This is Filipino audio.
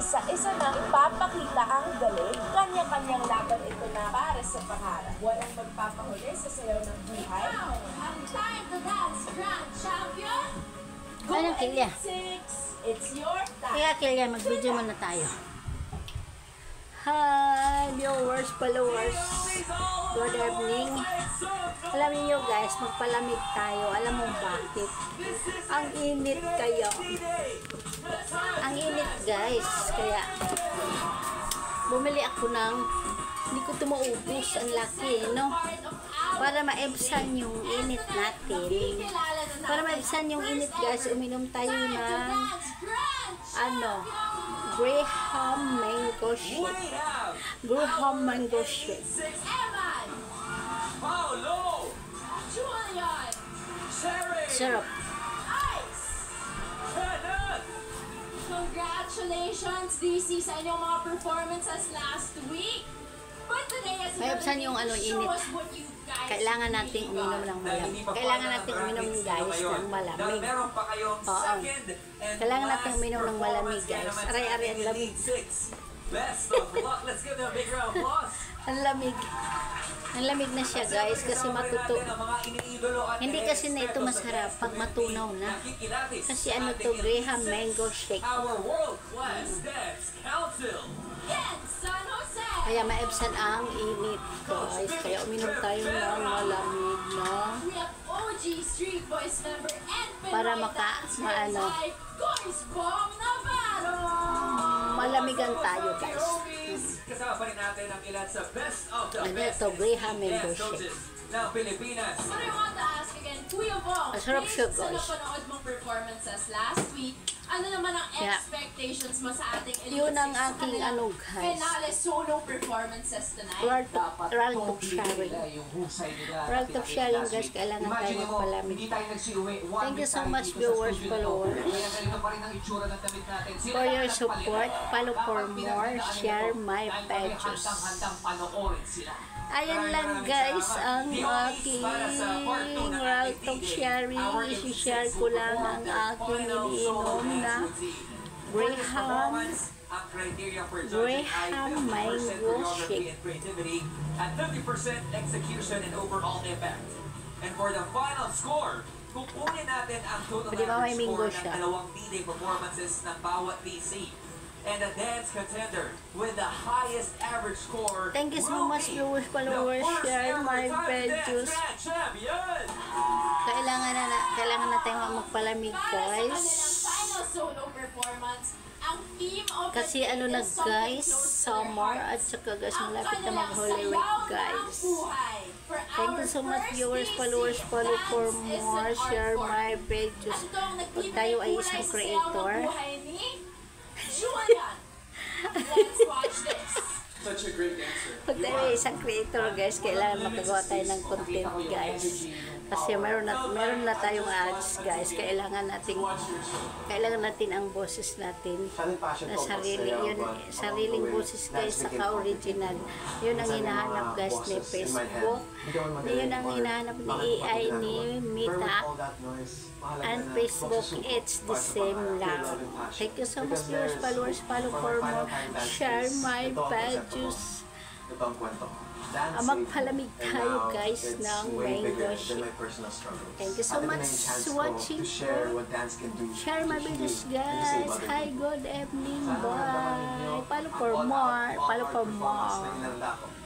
isa-isa nang ipapakita ang galing. Kanya-kanyang laban ito na para sa pangarap. Walang magpapahuli sa sayaw ng buhay. Now, ang time to dance, Grand Champion! Anong kilya? It's your time. Kaya kilya, mag-video muna tayo. Hi, viewers, followers. Good evening. Alam niyo guys, magpalamig tayo. Alam mo bakit? Ang init kayo. Ang init guys. Kaya bumili ako ng, hindi ko ito maubos. Ang laki, no? Para maibsan yung init natin. Para maibsan yung init guys, uminom tayo ng Graham mango shake. Graham mango shake. Evan! Paolo! Julian! Syrup. Ice! Kenneth! Congratulations, DC, sa inyong mga performances last week. But today, as Maibsan yung show init. us what you guys Kailangan nating uminom ng malamig. Kailangan nating uminom guys ng malamig. Meron pa kayong Oo. second and Kailangan nating last uminom ng malamig guys. performance Aray-aray ang lamig. Best of luck. Let's give them a big round of applause. Ang lamig. Ang lamig na siya guys kasi matuto. Hindi kasi na ito masarap pag matunaw na. Kasi ano to, Graham mango shake. Our world-class dance council. Again, San Jose! Kaya maibsan ang init guys. Kaya uminom tayo ng malamig na. We have OG Street Boys member and Para Pinoy maano. type, Goys Bong Navarro! Malamigan tayo guys. Kasama pa rin natin ang ilan sa best of the Ano best ito, Graham mango dance shake. coaches ng Pilipinas. But I want to ask again, Kuya Bong, Masarap siya, based sa guys. napanood mong performances last week, ano naman ang Yeah. expectations mo sa ating Elite Yun ang 6 sa aking kanilang ano, guys. finale solo performances tonight? World of sharing. World of sharing guys. Kailangan tayo magpalamig. Thank you so much viewers, followers. For your support, follow for more, share my pages. Ayan lang guys ang aking route of sharing. I-share ko lang ang aking iniinom na Graham mango shake. At 30% execution and overall impact. And for the final score, kukunin natin ang total Pwede ba may average mingo score ng siya? dalawang D-Day performances ng bawat DC. And the dance contender with the highest average score. Thank you so much viewers, followers, share my pages. Kailangan na tayo magpalamig Para sa kanilang guys. final solo performance, ang theme of the Kasi day ano na is something guys, close to their summer hearts. at saka guys Ang malapit na kanilang mag-Holy Week sayaw ng guys. buhay. For Thank our you so much first viewers, DC, followers, follow for dance is more, an art share form. my pages. Andong Pag tayo ay nagbibigay isang kulay sa sayaw ng creator. buhay ni Julian. Let's watch this. Such a great dancer. Pag tayo ay isang creator guys, kailangan makagawa tayo ng content guys. Kasi meron na tayong ads guys. Kailangan natin ang boses natin na sariling boses guys, saka original. Yun ang hinahanap guys ni Facebook. Yun ang hinahanap ni AI ni Meta. And Facebook, it's the same lang. Thank you so much viewers, followers, follow for more, share my pages. Magpalamig tayo guys ng mango shake. Thank you so much watching. Share my videos guys. Hi, good evening. Bye. Follow for more. Follow for more.